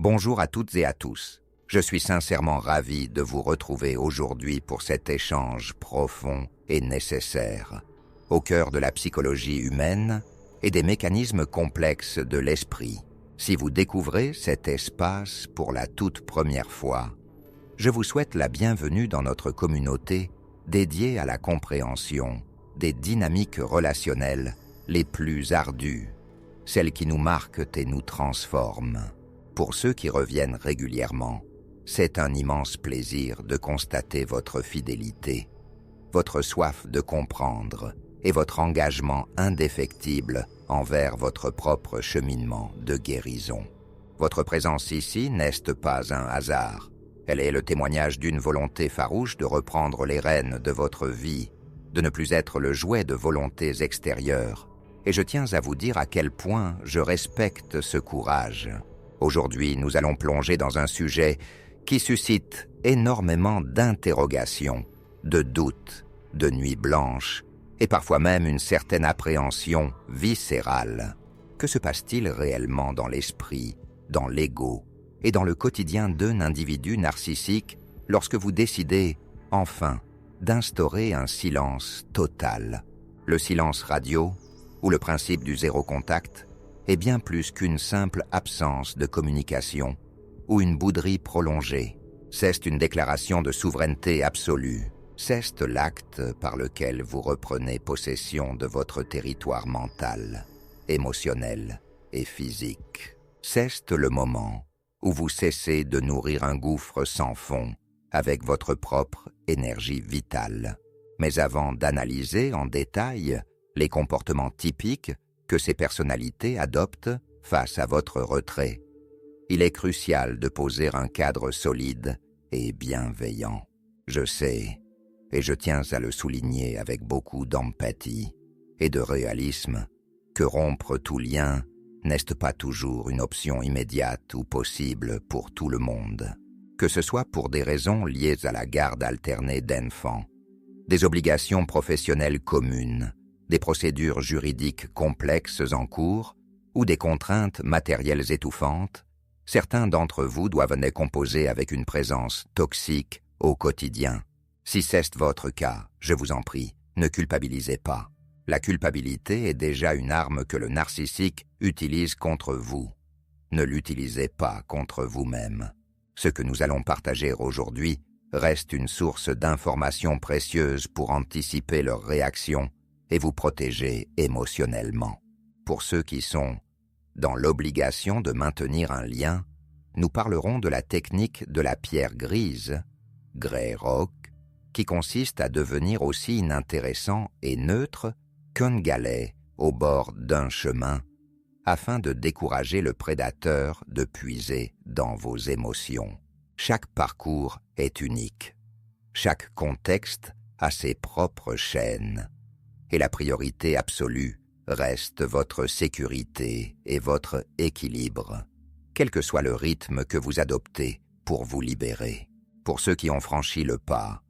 Bonjour à toutes et à tous. Je suis sincèrement ravi de vous retrouver aujourd'hui pour cet échange profond et nécessaire, au cœur de la psychologie humaine et des mécanismes complexes de l'esprit. Si vous découvrez cet espace pour la toute première fois, je vous souhaite la bienvenue dans notre communauté dédiée à la compréhension des dynamiques relationnelles les plus ardues, celles qui nous marquent et nous transforment. Pour ceux qui reviennent régulièrement, c'est un immense plaisir de constater votre fidélité, votre soif de comprendre et votre engagement indéfectible envers votre propre cheminement de guérison. Votre présence ici n'est pas un hasard. Elle est le témoignage d'une volonté farouche de reprendre les rênes de votre vie, de ne plus être le jouet de volontés extérieures. Et je tiens à vous dire à quel point je respecte ce courage. Aujourd'hui, nous allons plonger dans un sujet qui suscite énormément d'interrogations, de doutes, de nuits blanches et parfois même une certaine appréhension viscérale. Que se passe-t-il réellement dans l'esprit, dans l'ego et dans le quotidien d'un individu narcissique lorsque vous décidez, enfin, d'instaurer un silence total? Le silence radio, ou le principe du zéro contact, est bien plus qu'une simple absence de communication ou une bouderie prolongée. C'est une déclaration de souveraineté absolue. C'est l'acte par lequel vous reprenez possession de votre territoire mental, émotionnel et physique. C'est le moment où vous cessez de nourrir un gouffre sans fond avec votre propre énergie vitale. Mais avant d'analyser en détail les comportements typiques que ces personnalités adoptent face à votre retrait, il est crucial de poser un cadre solide et bienveillant. Je sais, et je tiens à le souligner avec beaucoup d'empathie et de réalisme, que rompre tout lien n'est pas toujours une option immédiate ou possible pour tout le monde. Que ce soit pour des raisons liées à la garde alternée d'enfants, des obligations professionnelles communes, des procédures juridiques complexes en cours ou des contraintes matérielles étouffantes, certains d'entre vous doivent composer avec une présence toxique au quotidien. Si c'est votre cas, je vous en prie, ne culpabilisez pas. La culpabilité est déjà une arme que le narcissique utilise contre vous. Ne l'utilisez pas contre vous-même. Ce que nous allons partager aujourd'hui reste une source d'informations précieuses pour anticiper leurs réactions et vous protéger émotionnellement. Pour ceux qui sont dans l'obligation de maintenir un lien, nous parlerons de la technique de la pierre grise, Grey Rock, qui consiste à devenir aussi inintéressant et neutre qu'un galet au bord d'un chemin, afin de décourager le prédateur de puiser dans vos émotions. Chaque parcours est unique. Chaque contexte a ses propres chaînes. Et la priorité absolue reste votre sécurité et votre équilibre, quel que soit le rythme que vous adoptez pour vous libérer. Pour ceux qui ont franchi le pas,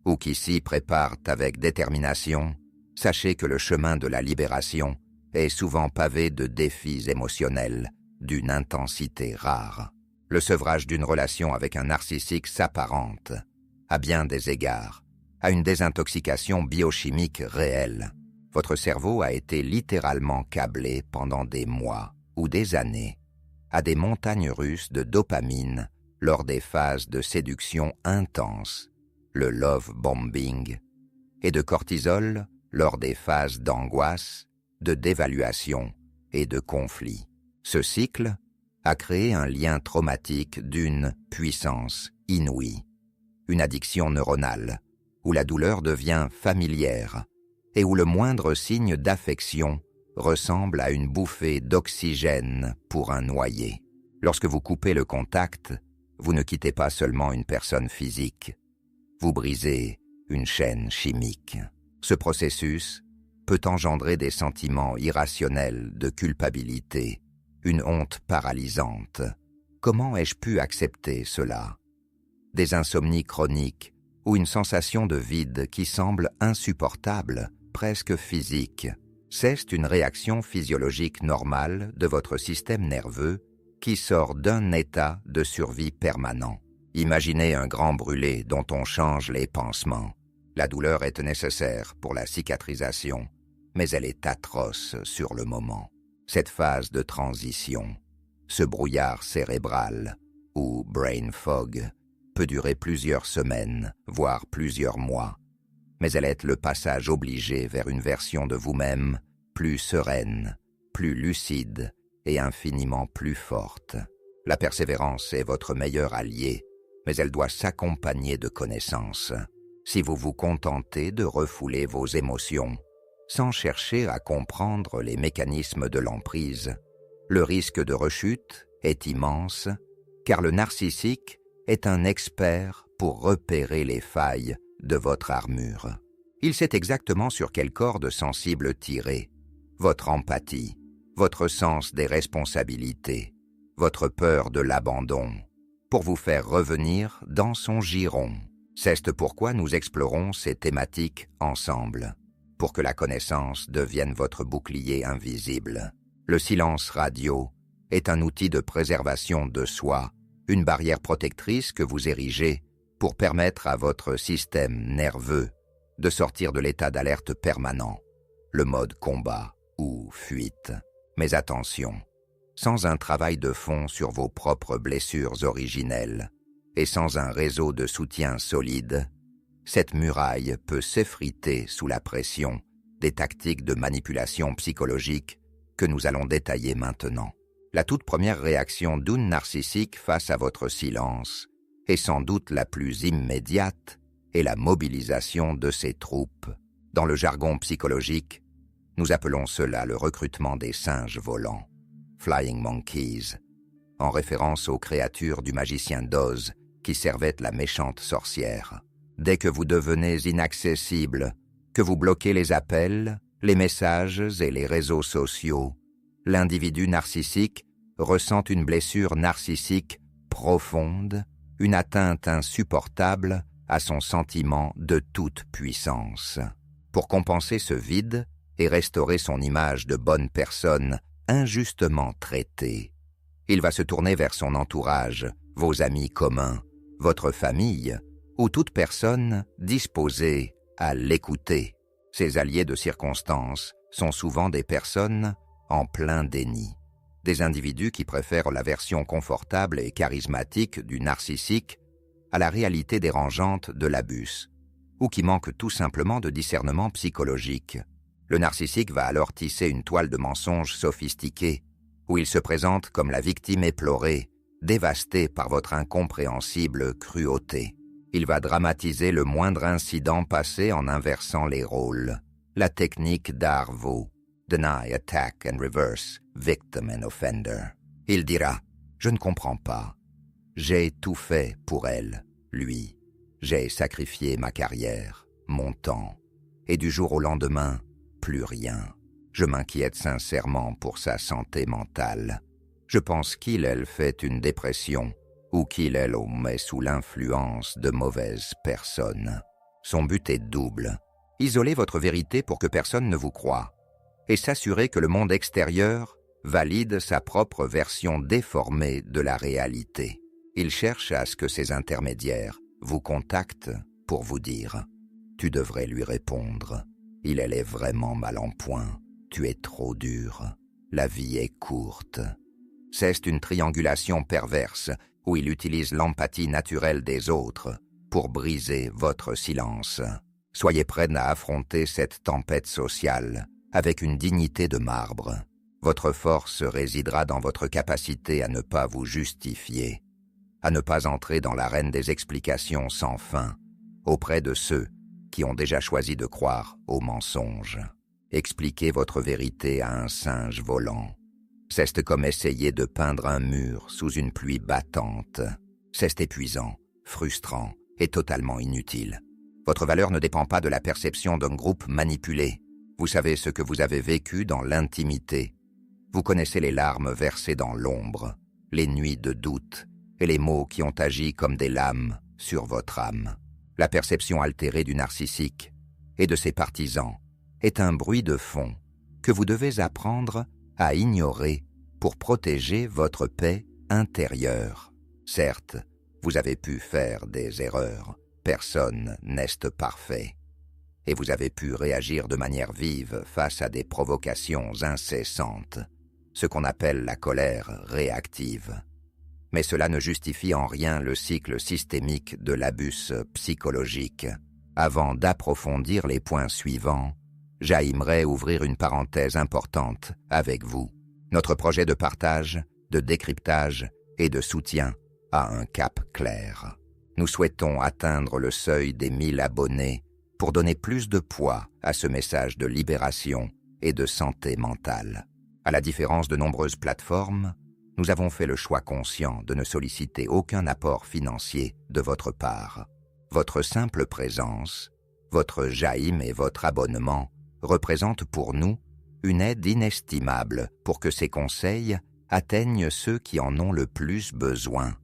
ou qui s'y préparent avec détermination, sachez que le chemin de la libération est souvent pavé de défis émotionnels d'une intensité rare. Le sevrage d'une relation avec un narcissique s'apparente, à bien des égards, à une désintoxication biochimique réelle. Votre cerveau a été littéralement câblé pendant des mois ou des années à des montagnes russes de dopamine lors des phases de séduction intense, le love bombing, et de cortisol lors des phases d'angoisse, de dévaluation et de conflit. Ce cycle a créé un lien traumatique d'une puissance inouïe, une addiction neuronale, où la douleur devient familière et où le moindre signe d'affection ressemble à une bouffée d'oxygène pour un noyé. Lorsque vous coupez le contact, vous ne quittez pas seulement une personne physique, vous brisez une chaîne chimique. Ce processus peut engendrer des sentiments irrationnels de culpabilité, une honte paralysante. Comment ai-je pu accepter cela? Des insomnies chroniques ou une sensation de vide qui semble insupportable, presque physique. C'est une réaction physiologique normale de votre système nerveux qui sort d'un état de survie permanent. Imaginez un grand brûlé dont on change les pansements. La douleur est nécessaire pour la cicatrisation, mais elle est atroce sur le moment. Cette phase de transition, ce brouillard cérébral, ou brain fog, peut durer plusieurs semaines, voire plusieurs mois, mais elle est le passage obligé vers une version de vous-même plus sereine, plus lucide et infiniment plus forte. La persévérance est votre meilleur allié, mais elle doit s'accompagner de connaissances. Si vous vous contentez de refouler vos émotions, sans chercher à comprendre les mécanismes de l'emprise, le risque de rechute est immense, car le narcissique est un expert pour repérer les failles de votre armure. Il sait exactement sur quelle corde sensible tirer. Votre empathie, votre sens des responsabilités, votre peur de l'abandon, pour vous faire revenir dans son giron. C'est pourquoi nous explorons ces thématiques ensemble, pour que la connaissance devienne votre bouclier invisible. Le silence radio est un outil de préservation de soi, une barrière protectrice que vous érigez pour permettre à votre système nerveux de sortir de l'état d'alerte permanent, le mode combat ou fuite. Mais attention, sans un travail de fond sur vos propres blessures originelles et sans un réseau de soutien solide, cette muraille peut s'effriter sous la pression des tactiques de manipulation psychologique que nous allons détailler maintenant. La toute première réaction d'une narcissique face à votre silence, et sans doute la plus immédiate, est la mobilisation de ses troupes. Dans le jargon psychologique, nous appelons cela le recrutement des singes volants, Flying Monkeys, en référence aux créatures du magicien d'Oz qui servait la méchante sorcière. Dès que vous devenez inaccessible, que vous bloquez les appels, les messages et les réseaux sociaux, l'individu narcissique ressent une blessure narcissique profonde, une atteinte insupportable à son sentiment de toute puissance. Pour compenser ce vide et restaurer son image de bonne personne injustement traitée, il va se tourner vers son entourage, vos amis communs, votre famille, ou toute personne disposée à l'écouter. Ces alliés de circonstance sont souvent des personnes en plein déni, des individus qui préfèrent la version confortable et charismatique du narcissique à la réalité dérangeante de l'abus, ou qui manquent tout simplement de discernement psychologique. Le narcissique va alors tisser une toile de mensonges sophistiqués, où il se présente comme la victime éplorée, dévastée par votre incompréhensible cruauté. Il va dramatiser le moindre incident passé en inversant les rôles. La technique d'Arvo, Deny, Attack and Reverse, Victim and Offender. Il dira « Je ne comprends pas. J'ai tout fait pour elle, lui. J'ai sacrifié ma carrière, mon temps. Et du jour au lendemain, plus rien. Je m'inquiète sincèrement pour sa santé mentale. Je pense elle fait une dépression ou elle met sous l'influence de mauvaises personnes. Son but est double. Isoler votre vérité pour que personne ne vous croie et s'assurer que le monde extérieur valide sa propre version déformée de la réalité. Il cherche à ce que ces intermédiaires vous contactent pour vous dire « Tu devrais lui répondre. Elle est vraiment mal en point. Tu es trop dur. La vie est courte. » C'est une triangulation perverse où il utilise l'empathie naturelle des autres pour briser votre silence. Soyez prêts à affronter cette tempête sociale avec une dignité de marbre. Votre force résidera dans votre capacité à ne pas vous justifier, à ne pas entrer dans l'arène des explications sans fin auprès de ceux qui ont déjà choisi de croire aux mensonges. Expliquez votre vérité à un singe volant. C'est comme essayer de peindre un mur sous une pluie battante. C'est épuisant, frustrant et totalement inutile. Votre valeur ne dépend pas de la perception d'un groupe manipulé. Vous savez ce que vous avez vécu dans l'intimité. Vous connaissez les larmes versées dans l'ombre, les nuits de doute et les mots qui ont agi comme des lames sur votre âme. La perception altérée du narcissique et de ses partisans est un bruit de fond que vous devez apprendre à ignorer pour protéger votre paix intérieure. Certes, vous avez pu faire des erreurs, personne n'est parfait. Et vous avez pu réagir de manière vive face à des provocations incessantes, ce qu'on appelle la colère réactive. Mais cela ne justifie en rien le cycle systémique de l'abus psychologique. Avant d'approfondir les points suivants, j'aimerais ouvrir une parenthèse importante avec vous. Notre projet de partage, de décryptage et de soutien a un cap clair. Nous souhaitons atteindre le seuil des 1000 abonnés pour donner plus de poids à ce message de libération et de santé mentale. À la différence de nombreuses plateformes, nous avons fait le choix conscient de ne solliciter aucun apport financier de votre part. Votre simple présence, votre j'aime et votre abonnement représentent pour nous une aide inestimable pour que ces conseils atteignent ceux qui en ont le plus besoin,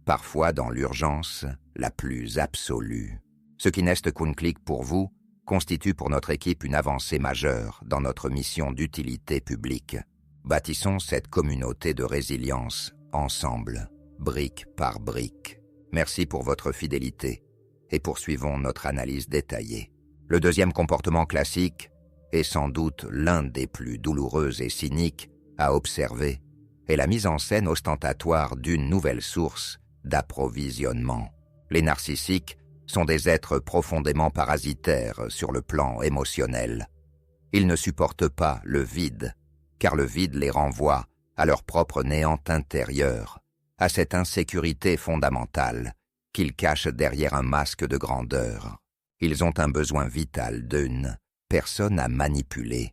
parfois dans l'urgence la plus absolue. Ce qui n'est qu'un clic pour vous constitue pour notre équipe une avancée majeure dans notre mission d'utilité publique. Bâtissons cette communauté de résilience ensemble, brique par brique. Merci pour votre fidélité et poursuivons notre analyse détaillée. Le deuxième comportement classique est sans doute l'un des plus douloureux et cyniques à observer, est la mise en scène ostentatoire d'une nouvelle source d'approvisionnement. Les narcissiques sont des êtres profondément parasitaires sur le plan émotionnel. Ils ne supportent pas le vide, car le vide les renvoie à leur propre néant intérieur, à cette insécurité fondamentale qu'ils cachent derrière un masque de grandeur. Ils ont un besoin vital d'une personne à manipuler,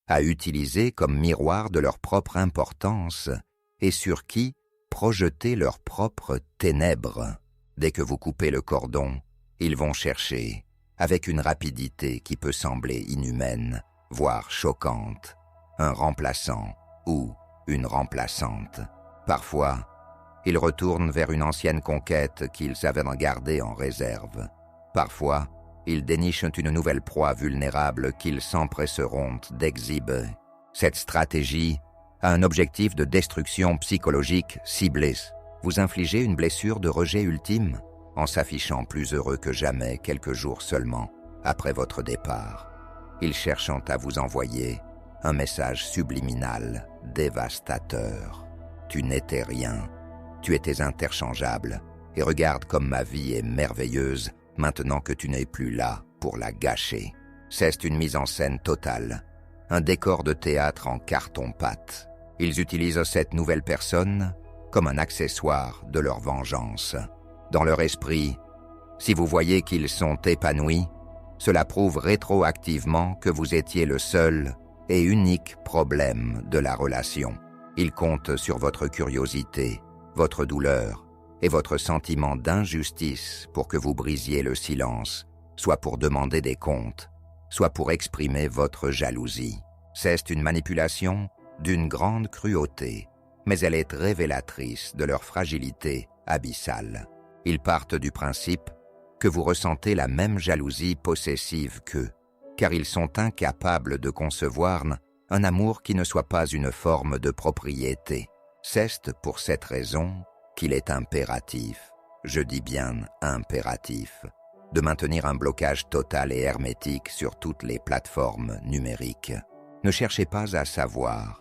à utiliser comme miroir de leur propre importance et sur qui projeter leurs propres ténèbres. Dès que vous coupez le cordon, ils vont chercher, avec une rapidité qui peut sembler inhumaine, voire choquante, un remplaçant ou une remplaçante. Parfois, ils retournent vers une ancienne conquête qu'ils avaient gardée en réserve. Parfois, ils dénichent une nouvelle proie vulnérable qu'ils s'empresseront d'exhiber. Cette stratégie a un objectif de destruction psychologique ciblé. Vous infligez une blessure de rejet ultime en s'affichant plus heureux que jamais quelques jours seulement après votre départ. Ils cherchent à vous envoyer un message subliminal, dévastateur. Tu n'étais rien, tu étais interchangeable, et regarde comme ma vie est merveilleuse maintenant que tu n'es plus là pour la gâcher. C'est une mise en scène totale, un décor de théâtre en carton-pâte. Ils utilisent cette nouvelle personne comme un accessoire de leur vengeance. Dans leur esprit, si vous voyez qu'ils sont épanouis, cela prouve rétroactivement que vous étiez le seul et unique problème de la relation. Ils comptent sur votre curiosité, votre douleur et votre sentiment d'injustice pour que vous brisiez le silence, soit pour demander des comptes, soit pour exprimer votre jalousie. C'est une manipulation d'une grande cruauté, mais elle est révélatrice de leur fragilité abyssale. Ils partent du principe que vous ressentez la même jalousie possessive qu'eux, car ils sont incapables de concevoir un amour qui ne soit pas une forme de propriété. C'est pour cette raison qu'il est impératif, je dis bien impératif, de maintenir un blocage total et hermétique sur toutes les plateformes numériques. Ne cherchez pas à savoir,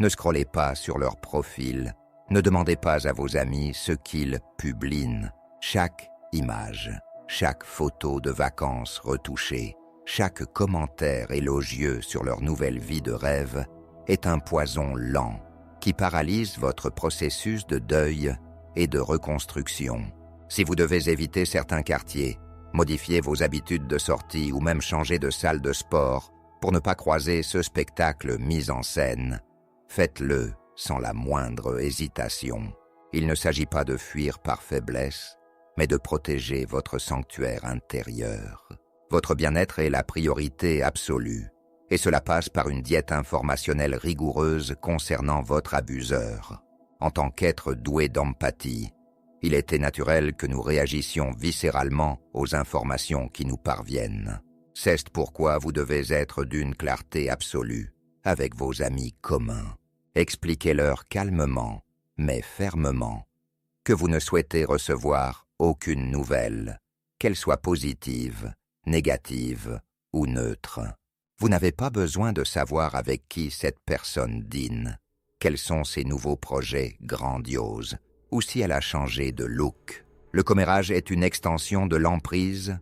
ne scrollez pas sur leur profil, ne demandez pas à vos amis ce qu'ils publient. Chaque image, chaque photo de vacances retouchée, chaque commentaire élogieux sur leur nouvelle vie de rêve est un poison lent qui paralyse votre processus de deuil et de reconstruction. Si vous devez éviter certains quartiers, modifier vos habitudes de sortie ou même changer de salle de sport pour ne pas croiser ce spectacle mis en scène, faites-le sans la moindre hésitation. Il ne s'agit pas de fuir par faiblesse, mais de protéger votre sanctuaire intérieur. Votre bien-être est la priorité absolue, et cela passe par une diète informationnelle rigoureuse concernant votre abuseur. En tant qu'être doué d'empathie, il était naturel que nous réagissions viscéralement aux informations qui nous parviennent. C'est pourquoi vous devez être d'une clarté absolue avec vos amis communs. Expliquez-leur calmement mais fermement, que vous ne souhaitez recevoir aucune nouvelle, qu'elle soit positive, négative ou neutre. Vous n'avez pas besoin de savoir avec qui cette personne dîne, quels sont ses nouveaux projets grandioses, ou si elle a changé de look. Le commérage est une extension de l'emprise,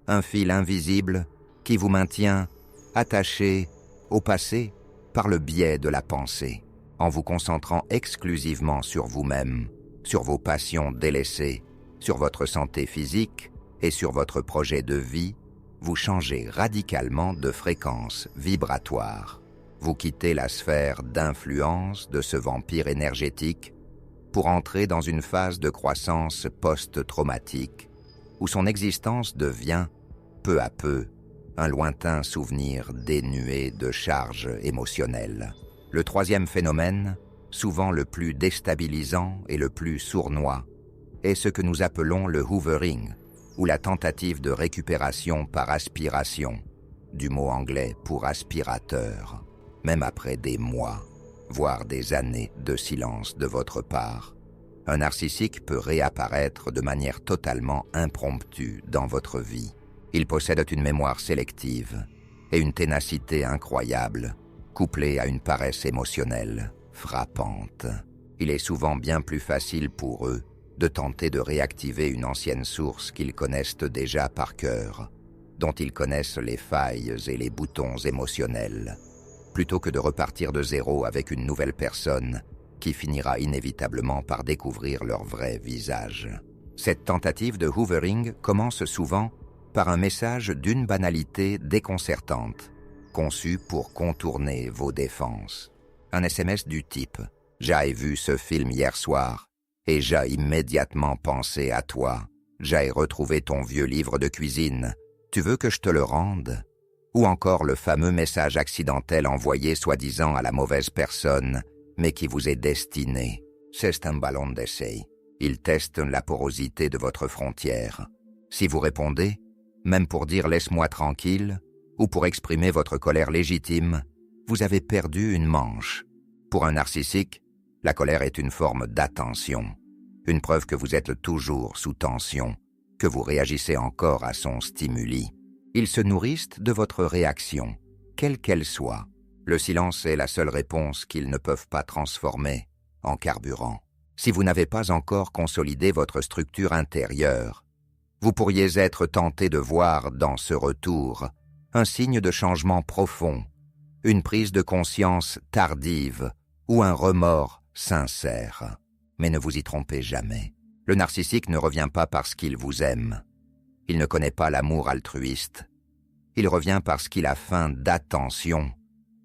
un fil invisible qui vous maintient attaché au passé par le biais de la pensée, en vous concentrant exclusivement sur vous-même, sur vos passions délaissées, sur votre santé physique et sur votre projet de vie. Vous changez radicalement de fréquence vibratoire. Vous quittez la sphère d'influence de ce vampire énergétique pour entrer dans une phase de croissance post-traumatique où son existence devient, peu à peu, un lointain souvenir dénué de charge émotionnelle. Le troisième phénomène, souvent le plus déstabilisant et le plus sournois, est ce que nous appelons le hoovering, ou la tentative de récupération par aspiration, du mot anglais pour aspirateur, même après des mois, voire des années de silence de votre part. Un narcissique peut réapparaître de manière totalement impromptue dans votre vie. Il possède une mémoire sélective et une ténacité incroyable, couplée à une paresse émotionnelle frappante. Il est souvent bien plus facile pour eux de tenter de réactiver une ancienne source qu'ils connaissent déjà par cœur, dont ils connaissent les failles et les boutons émotionnels, plutôt que de repartir de zéro avec une nouvelle personne qui finira inévitablement par découvrir leur vrai visage. Cette tentative de hoovering commence souvent par un message d'une banalité déconcertante, conçu pour contourner vos défenses. Un SMS du type « J'ai vu ce film hier soir et j'ai immédiatement pensé à toi. J'ai retrouvé ton vieux livre de cuisine. Tu veux que je te le rende ?» Ou encore le fameux message accidentel envoyé soi-disant à la mauvaise personne, mais qui vous est destiné. C'est un ballon d'essai. Il teste la porosité de votre frontière. Si vous répondez, même pour dire « laisse-moi tranquille » ou pour exprimer votre colère légitime, vous avez perdu une manche. Pour un narcissique, la colère est une forme d'attention, une preuve que vous êtes toujours sous tension, que vous réagissez encore à son stimuli. Ils se nourrissent de votre réaction, quelle qu'elle soit. Le silence est la seule réponse qu'ils ne peuvent pas transformer en carburant. Si vous n'avez pas encore consolidé votre structure intérieure, vous pourriez être tenté de voir dans ce retour un signe de changement profond, une prise de conscience tardive ou un remords sincère. Mais ne vous y trompez jamais. Le narcissique ne revient pas parce qu'il vous aime. Il ne connaît pas l'amour altruiste. Il revient parce qu'il a faim d'attention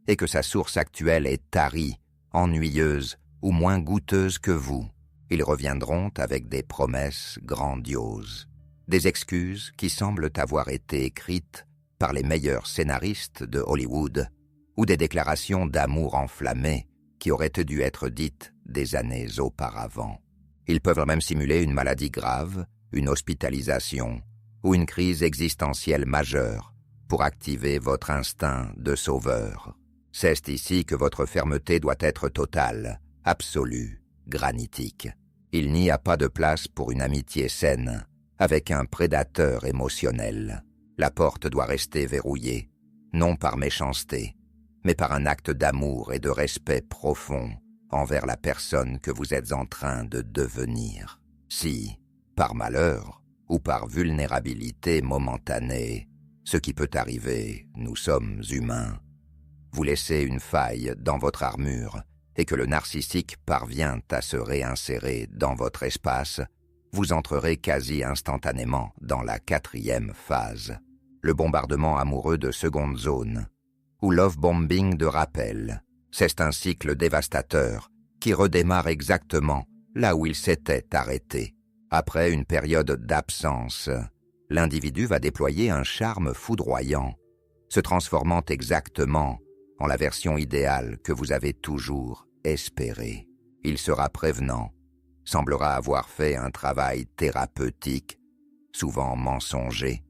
et que sa source actuelle est tarie, ennuyeuse ou moins goûteuse que vous. Ils reviendront avec des promesses grandioses, des excuses qui semblent avoir été écrites par les meilleurs scénaristes de Hollywood ou des déclarations d'amour enflammées qui auraient dû être dites des années auparavant. Ils peuvent même simuler une maladie grave, une hospitalisation ou une crise existentielle majeure pour activer votre instinct de sauveur. C'est ici que votre fermeté doit être totale, absolue, granitique. Il n'y a pas de place pour une amitié saine avec un prédateur émotionnel. La porte doit rester verrouillée, non par méchanceté, mais par un acte d'amour et de respect profond envers la personne que vous êtes en train de devenir. Si, par malheur ou par vulnérabilité momentanée, ce qui peut arriver, nous sommes humains, vous laissez une faille dans votre armure et que le narcissique parvient à se réinsérer dans votre espace, vous entrerez quasi instantanément dans la 4e phase, le bombardement amoureux de seconde zone, ou love bombing de rappel. C'est un cycle dévastateur qui redémarre exactement là où il s'était arrêté. Après une période d'absence, l'individu va déployer un charme foudroyant, se transformant exactement en la version idéale que vous avez toujours espérée. Il sera prévenant, semblera avoir fait un travail thérapeutique, souvent mensonger,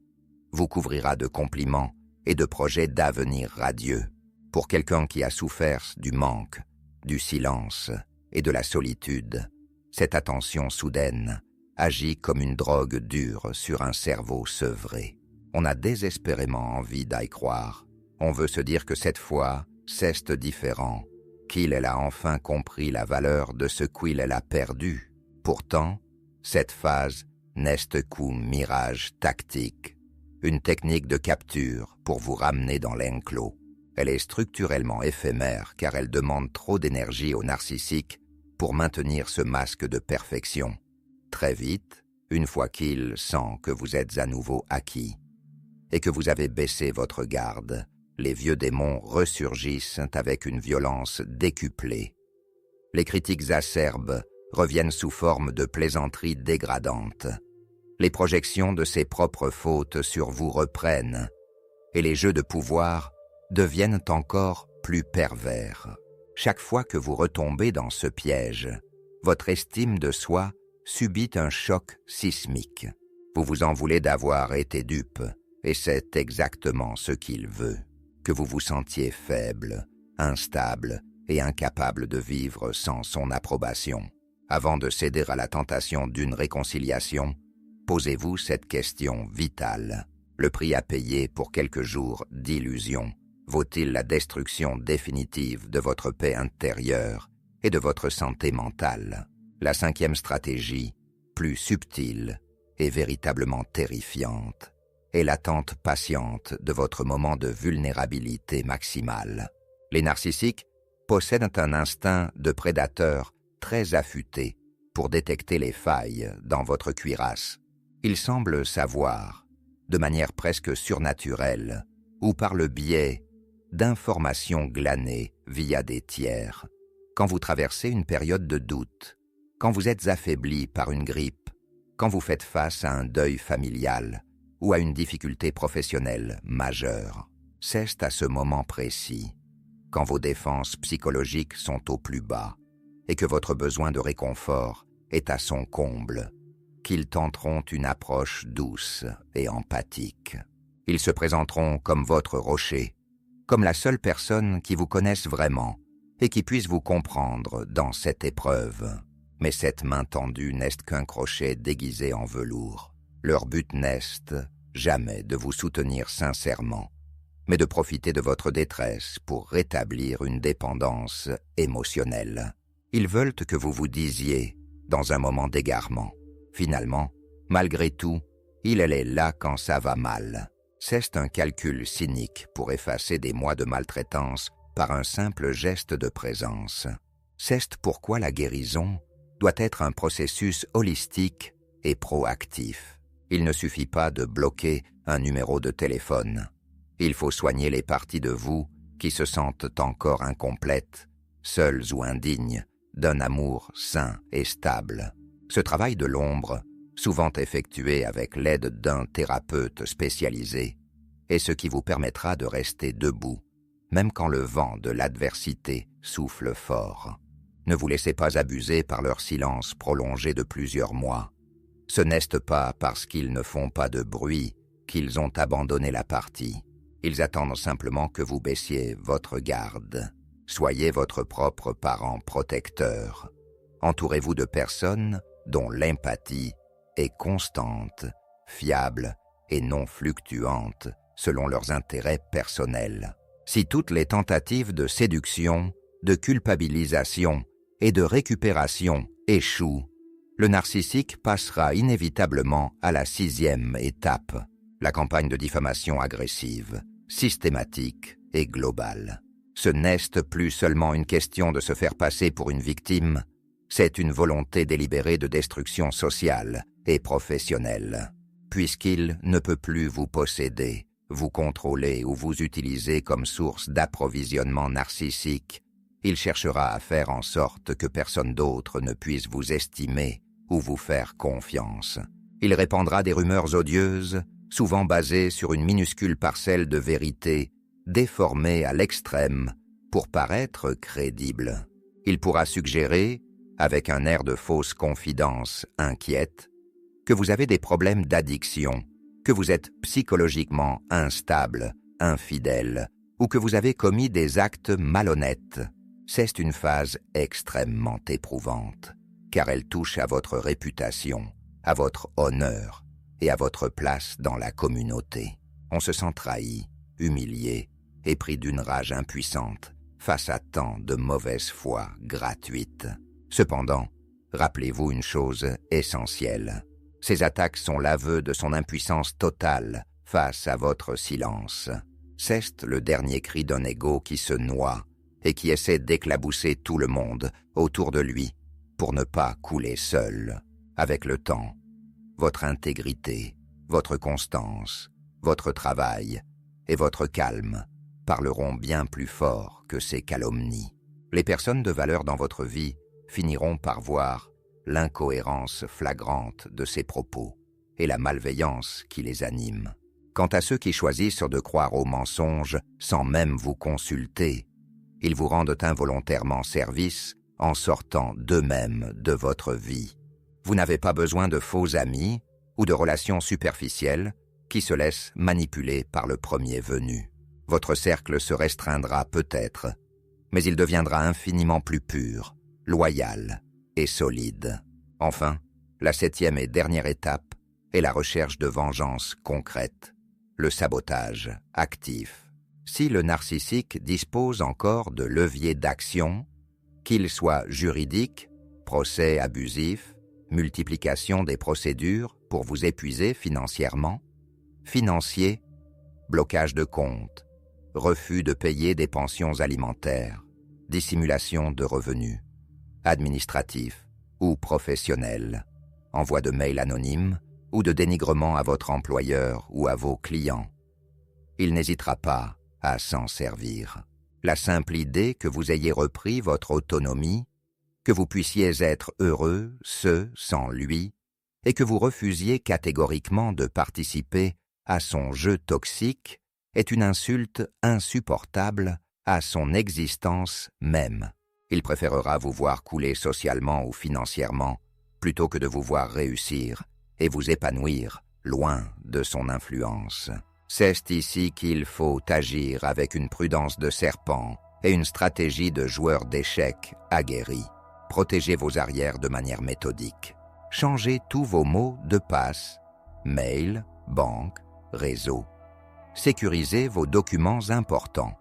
vous couvrira de compliments et de projets d'avenir radieux. Pour quelqu'un qui a souffert du manque, du silence et de la solitude. Cette attention soudaine agit comme une drogue dure sur un cerveau sevré. On a désespérément envie d'y croire. On veut se dire que cette fois, c'est différent, qu'il a enfin compris la valeur de ce qu'il a perdu. Pourtant, cette phase n'est qu'un mirage tactique, une technique de capture pour vous ramener dans l'enclos. Elle est structurellement éphémère car elle demande trop d'énergie au narcissique pour maintenir ce masque de perfection. Très vite, une fois qu'il sent que vous êtes à nouveau acquis et que vous avez baissé votre garde, les vieux démons ressurgissent avec une violence décuplée. Les critiques acerbes reviennent sous forme de plaisanteries dégradantes. Les projections de ses propres fautes sur vous reprennent, et les jeux de pouvoir deviennent encore plus pervers. Chaque fois que vous retombez dans ce piège, votre estime de soi subit un choc sismique. Vous vous en voulez d'avoir été dupe, et c'est exactement ce qu'il veut, que vous vous sentiez faible, instable et incapable de vivre sans son approbation. Avant de céder à la tentation d'une réconciliation, posez-vous cette question vitale. Le prix à payer pour quelques jours d'illusion vaut-il la destruction définitive de votre paix intérieure et de votre santé mentale? La 5e stratégie, plus subtile et véritablement terrifiante, est l'attente patiente de votre moment de vulnérabilité maximale. Les narcissiques possèdent un instinct de prédateur très affûté pour détecter les failles dans votre cuirasse. Ils semblent savoir, de manière presque surnaturelle, ou par le biais d'informations glanées via des tiers, quand vous traversez une période de doute, quand vous êtes affaibli par une grippe, quand vous faites face à un deuil familial ou à une difficulté professionnelle majeure. C'est à ce moment précis, quand vos défenses psychologiques sont au plus bas et que votre besoin de réconfort est à son comble, qu'ils tenteront une approche douce et empathique. Ils se présenteront comme votre rocher, comme la seule personne qui vous connaisse vraiment et qui puisse vous comprendre dans cette épreuve. Mais cette main tendue n'est qu'un crochet déguisé en velours. Leur but n'est jamais de vous soutenir sincèrement, mais de profiter de votre détresse pour rétablir une dépendance émotionnelle. Ils veulent que vous vous disiez, dans un moment d'égarement, finalement, malgré tout, il est là quand ça va mal. C'est un calcul cynique pour effacer des mois de maltraitance par un simple geste de présence. C'est pourquoi la guérison doit être un processus holistique et proactif. Il ne suffit pas de bloquer un numéro de téléphone. Il faut soigner les parties de vous qui se sentent encore incomplètes, seules ou indignes, d'un amour sain et stable. Ce travail de l'ombre, souvent effectué avec l'aide d'un thérapeute spécialisé, est ce qui vous permettra de rester debout, même quand le vent de l'adversité souffle fort. Ne vous laissez pas abuser par leur silence prolongé de plusieurs mois. Ce n'est pas parce qu'ils ne font pas de bruit qu'ils ont abandonné la partie. Ils attendent simplement que vous baissiez votre garde. Soyez votre propre parent protecteur. Entourez-vous de personnes dont l'empathie est constante, fiable et non fluctuante selon leurs intérêts personnels. Si toutes les tentatives de séduction, de culpabilisation et de récupération échouent, le narcissique passera inévitablement à la 6e étape, la campagne de diffamation agressive, systématique et globale. Ce n'est plus seulement une question de se faire passer pour une victime, c'est une volonté délibérée de destruction sociale et professionnelle. Puisqu'il ne peut plus vous posséder, vous contrôler ou vous utiliser comme source d'approvisionnement narcissique, il cherchera à faire en sorte que personne d'autre ne puisse vous estimer ou vous faire confiance. Il répandra des rumeurs odieuses, souvent basées sur une minuscule parcelle de vérité, déformée à l'extrême pour paraître crédible. Il pourra suggérer, avec un air de fausse confidence inquiète, que vous avez des problèmes d'addiction, que vous êtes psychologiquement instable, infidèle, ou que vous avez commis des actes malhonnêtes. C'est une phase extrêmement éprouvante, car elle touche à votre réputation, à votre honneur et à votre place dans la communauté. On se sent trahi, humilié et pris d'une rage impuissante face à tant de mauvaise foi gratuite. Cependant, rappelez-vous une chose essentielle. Ces attaques sont l'aveu de son impuissance totale face à votre silence. C'est le dernier cri d'un ego qui se noie et qui essaie d'éclabousser tout le monde autour de lui pour ne pas couler seul. Avec le temps, votre intégrité, votre constance, votre travail et votre calme parleront bien plus fort que ces calomnies. Les personnes de valeur dans votre vie finiront par voir l'incohérence flagrante de ces propos et la malveillance qui les anime. Quant à ceux qui choisissent de croire aux mensonges sans même vous consulter, ils vous rendent involontairement service en sortant d'eux-mêmes de votre vie. Vous n'avez pas besoin de faux amis ou de relations superficielles qui se laissent manipuler par le premier venu. Votre cercle se restreindra peut-être, mais il deviendra infiniment plus pur, loyal et solide. Enfin, la 7e et dernière étape est la recherche de vengeance concrète, le sabotage actif. Si le narcissique dispose encore de leviers d'action, qu'ils soient juridiques, procès abusifs, multiplication des procédures pour vous épuiser financièrement, financiers, blocage de comptes, refus de payer des pensions alimentaires, dissimulation de revenus, administratifs ou professionnels, envoi de mails anonymes ou de dénigrement à votre employeur ou à vos clients. Il n'hésitera pas à s'en servir. La simple idée que vous ayez repris votre autonomie, que vous puissiez être heureux, sans lui, et que vous refusiez catégoriquement de participer à son jeu toxique, est une insulte insupportable à son existence même. Il préférera vous voir couler socialement ou financièrement plutôt que de vous voir réussir et vous épanouir loin de son influence. C'est ici qu'il faut agir avec une prudence de serpent et une stratégie de joueur d'échecs aguerri. Protégez vos arrières de manière méthodique. Changez tous vos mots de passe, mail, banque, réseau. Sécurisez vos documents importants.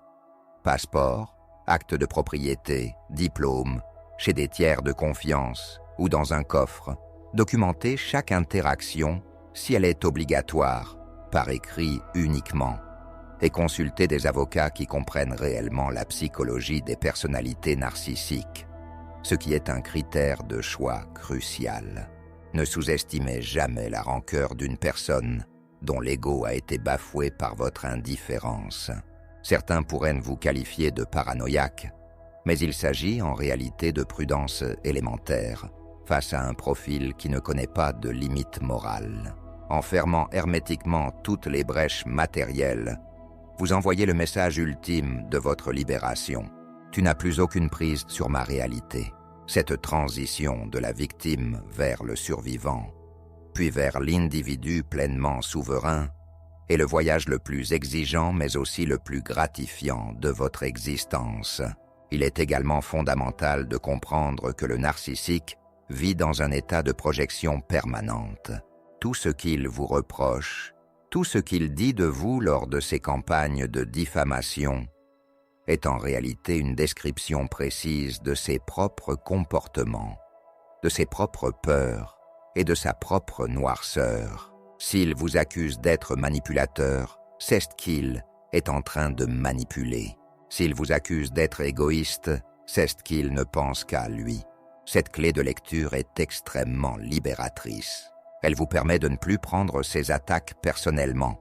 Passeport, acte de propriété, diplôme, chez des tiers de confiance ou dans un coffre. Documentez chaque interaction si elle est obligatoire, par écrit uniquement, et consultez des avocats qui comprennent réellement la psychologie des personnalités narcissiques, ce qui est un critère de choix crucial. Ne sous-estimez jamais la rancœur d'une personne dont l'ego a été bafoué par votre indifférence. Certains pourraient vous qualifier de paranoïaque, mais il s'agit en réalité de prudence élémentaire face à un profil qui ne connaît pas de limites morales. En fermant hermétiquement toutes les brèches matérielles, vous envoyez le message ultime de votre libération. Tu n'as plus aucune prise sur ma réalité. Cette transition de la victime vers le survivant, puis vers l'individu pleinement souverain, est le voyage le plus exigeant mais aussi le plus gratifiant de votre existence. Il est également fondamental de comprendre que le narcissique vit dans un état de projection permanente. Tout ce qu'il vous reproche, tout ce qu'il dit de vous lors de ses campagnes de diffamation, est en réalité une description précise de ses propres comportements, de ses propres peurs et de sa propre noirceur. S'il vous accuse d'être manipulateur, c'est qu'il est en train de manipuler. S'il vous accuse d'être égoïste, c'est qu'il ne pense qu'à lui. Cette clé de lecture est extrêmement libératrice. Elle vous permet de ne plus prendre ses attaques personnellement,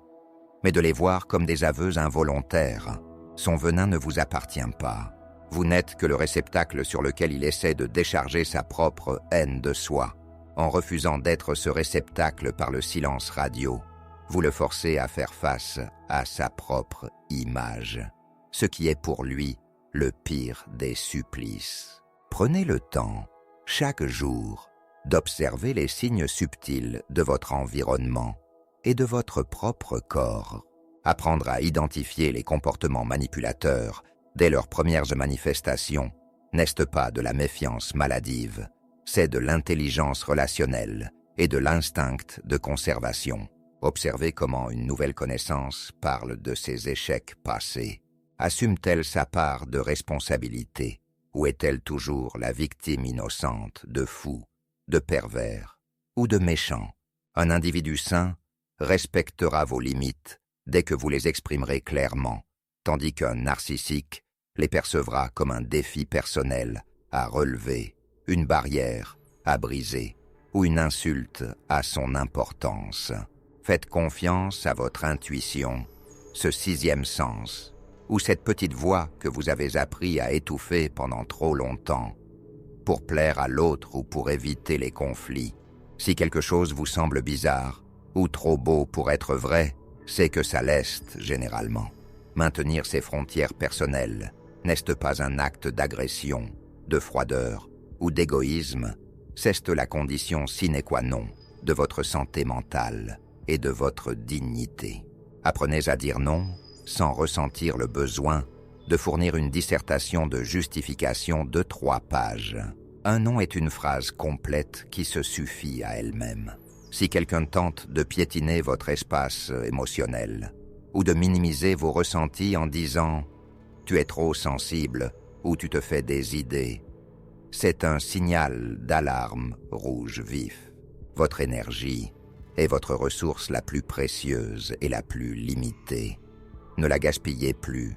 mais de les voir comme des aveux involontaires. Son venin ne vous appartient pas. Vous n'êtes que le réceptacle sur lequel il essaie de décharger sa propre haine de soi. En refusant d'être ce réceptacle par le silence radio, vous le forcez à faire face à sa propre image, ce qui est pour lui le pire des supplices. Prenez le temps, chaque jour, d'observer les signes subtils de votre environnement et de votre propre corps. Apprendre à identifier les comportements manipulateurs dès leurs premières manifestations n'est pas de la méfiance maladive, c'est de l'intelligence relationnelle et de l'instinct de conservation. Observez comment une nouvelle connaissance parle de ses échecs passés. Assume-t-elle sa part de responsabilité, ou est-elle toujours la victime innocente de fous, de pervers ou de méchants? Un individu sain respectera vos limites dès que vous les exprimerez clairement, tandis qu'un narcissique les percevra comme un défi personnel à relever, une barrière à briser ou une insulte à son importance. Faites confiance à votre intuition, ce sixième sens, ou cette petite voix que vous avez appris à étouffer pendant trop longtemps, pour plaire à l'autre ou pour éviter les conflits. Si quelque chose vous semble bizarre ou trop beau pour être vrai, c'est que ça l'est généralement. Maintenir ses frontières personnelles n'est-ce pas un acte d'agression, de froideur ou d'égoïsme? C'est la condition sine qua non de votre santé mentale et de votre dignité. Apprenez à dire non sans ressentir le besoin de fournir une dissertation de justification de 3 pages. Un non est une phrase complète qui se suffit à elle-même. Si quelqu'un tente de piétiner votre espace émotionnel ou de minimiser vos ressentis en disant « tu es trop sensible » ou « tu te fais des idées », c'est un signal d'alarme rouge vif. Votre énergie est votre ressource la plus précieuse et la plus limitée. Ne la gaspillez plus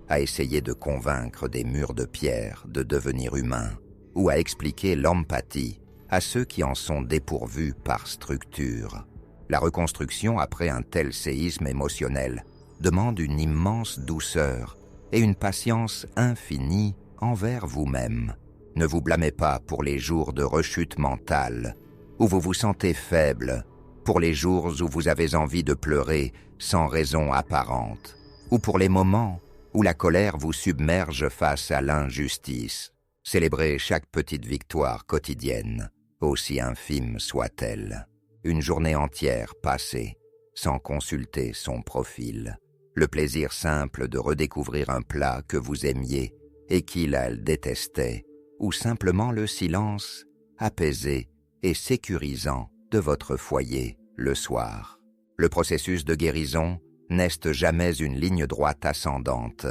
à essayer de convaincre des murs de pierre de devenir humains ou à expliquer l'empathie à ceux qui en sont dépourvus par structure. La reconstruction après un tel séisme émotionnel demande une immense douceur et une patience infinie envers vous-même. Ne vous blâmez pas pour les jours de rechute mentale, où vous vous sentez faible, pour les jours où vous avez envie de pleurer sans raison apparente, ou pour les moments où la colère vous submerge face à l'injustice. Célébrez chaque petite victoire quotidienne, aussi infime soit-elle. Une journée entière passée sans consulter son profil. Le plaisir simple de redécouvrir un plat que vous aimiez et qu'il détestait, ou simplement le silence apaisé et sécurisant de votre foyer le soir. Le processus de guérison n'est jamais une ligne droite ascendante.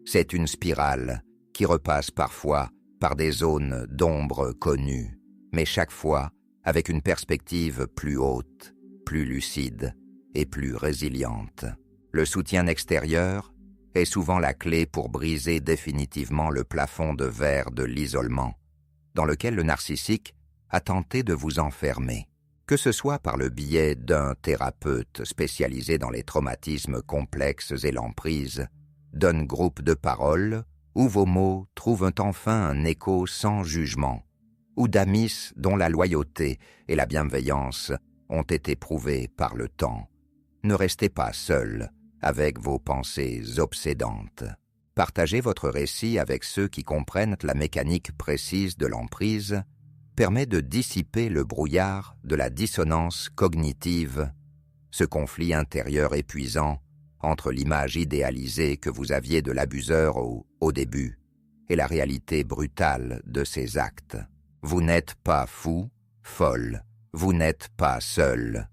C'est une spirale qui repasse parfois par des zones d'ombre connues, mais chaque fois avec une perspective plus haute, plus lucide et plus résiliente. Le soutien extérieur est souvent la clé pour briser définitivement le plafond de verre de l'isolement, dans lequel le narcissique a tenté de vous enfermer. Que ce soit par le biais d'un thérapeute spécialisé dans les traumatismes complexes et l'emprise, d'un groupe de parole où vos mots trouvent enfin un écho sans jugement, ou d'amis dont la loyauté et la bienveillance ont été prouvées par le temps. Ne restez pas seul avec vos pensées obsédantes. Partagez votre récit avec ceux qui comprennent la mécanique précise de l'emprise, permet de dissiper le brouillard de la dissonance cognitive, ce conflit intérieur épuisant entre l'image idéalisée que vous aviez de l'abuseur au début et la réalité brutale de ses actes. Vous n'êtes pas fou, folle, vous n'êtes pas seul.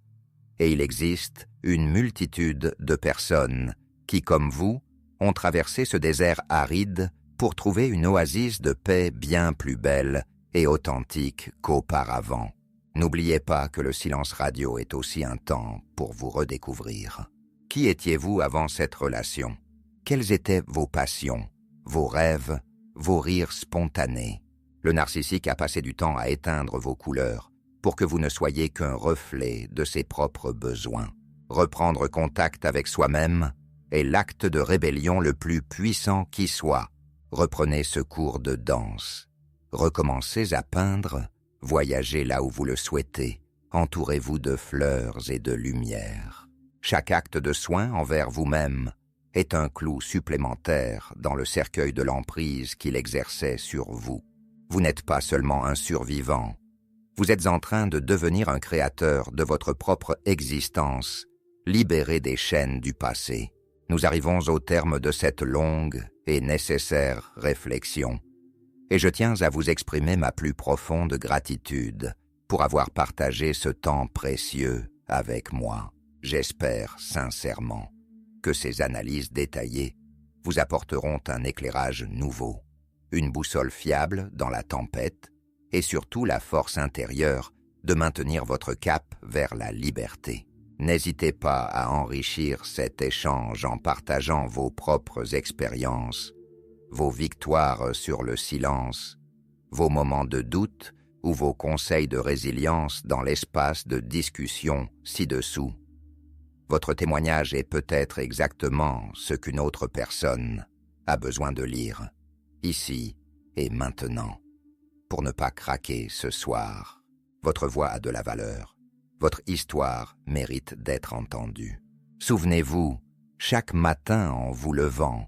Et il existe une multitude de personnes qui, comme vous, ont traversé ce désert aride pour trouver une oasis de paix bien plus belle et authentique qu'auparavant. N'oubliez pas que le silence radio est aussi un temps pour vous redécouvrir. Qui étiez-vous avant cette relation? Quelles étaient vos passions, vos rêves, vos rires spontanés? Le narcissique a passé du temps à éteindre vos couleurs pour que vous ne soyez qu'un reflet de ses propres besoins. Reprendre contact avec soi-même est l'acte de rébellion le plus puissant qui soit. Reprenez ce cours de danse. Recommencez à peindre, voyagez là où vous le souhaitez, entourez-vous de fleurs et de lumière. Chaque acte de soin envers vous-même est un clou supplémentaire dans le cercueil de l'emprise qu'il exerçait sur vous. Vous n'êtes pas seulement un survivant, vous êtes en train de devenir un créateur de votre propre existence, libéré des chaînes du passé. Nous arrivons au terme de cette longue et nécessaire réflexion. et je tiens à vous exprimer ma plus profonde gratitude pour avoir partagé ce temps précieux avec moi. J'espère sincèrement que ces analyses détaillées vous apporteront un éclairage nouveau, une boussole fiable dans la tempête et surtout la force intérieure de maintenir votre cap vers la liberté. N'hésitez pas à enrichir cet échange en partageant vos propres expériences, vos victoires sur le silence, vos moments de doute ou vos conseils de résilience dans l'espace de discussion ci-dessous. Votre témoignage est peut-être exactement ce qu'une autre personne a besoin de lire, ici et maintenant, pour ne pas craquer ce soir. Votre voix a de la valeur. Votre histoire mérite d'être entendue. Souvenez-vous, chaque matin en vous levant,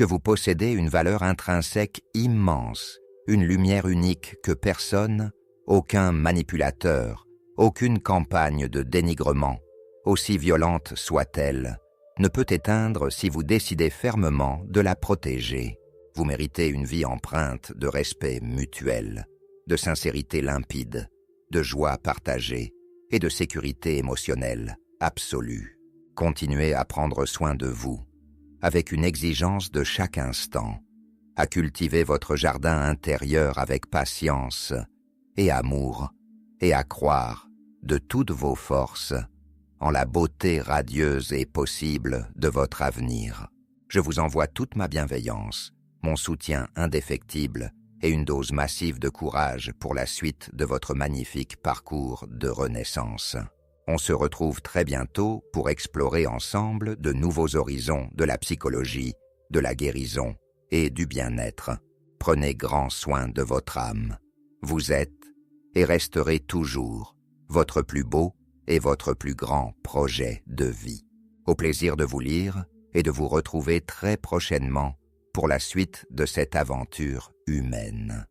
que vous possédez une valeur intrinsèque immense, une lumière unique que personne, aucun manipulateur, aucune campagne de dénigrement, aussi violente soit-elle, ne peut éteindre si vous décidez fermement de la protéger. Vous méritez une vie empreinte de respect mutuel, de sincérité limpide, de joie partagée et de sécurité émotionnelle absolue. Continuez à prendre soin de vous, avec une exigence de chaque instant, à cultiver votre jardin intérieur avec patience et amour, et à croire de toutes vos forces en la beauté radieuse et possible de votre avenir. Je vous envoie toute ma bienveillance, mon soutien indéfectible et une dose massive de courage pour la suite de votre magnifique parcours de renaissance. On se retrouve très bientôt pour explorer ensemble de nouveaux horizons de la psychologie, de la guérison et du bien-être. Prenez grand soin de votre âme. Vous êtes et resterez toujours votre plus beau et votre plus grand projet de vie. Au plaisir de vous lire et de vous retrouver très prochainement pour la suite de cette aventure humaine.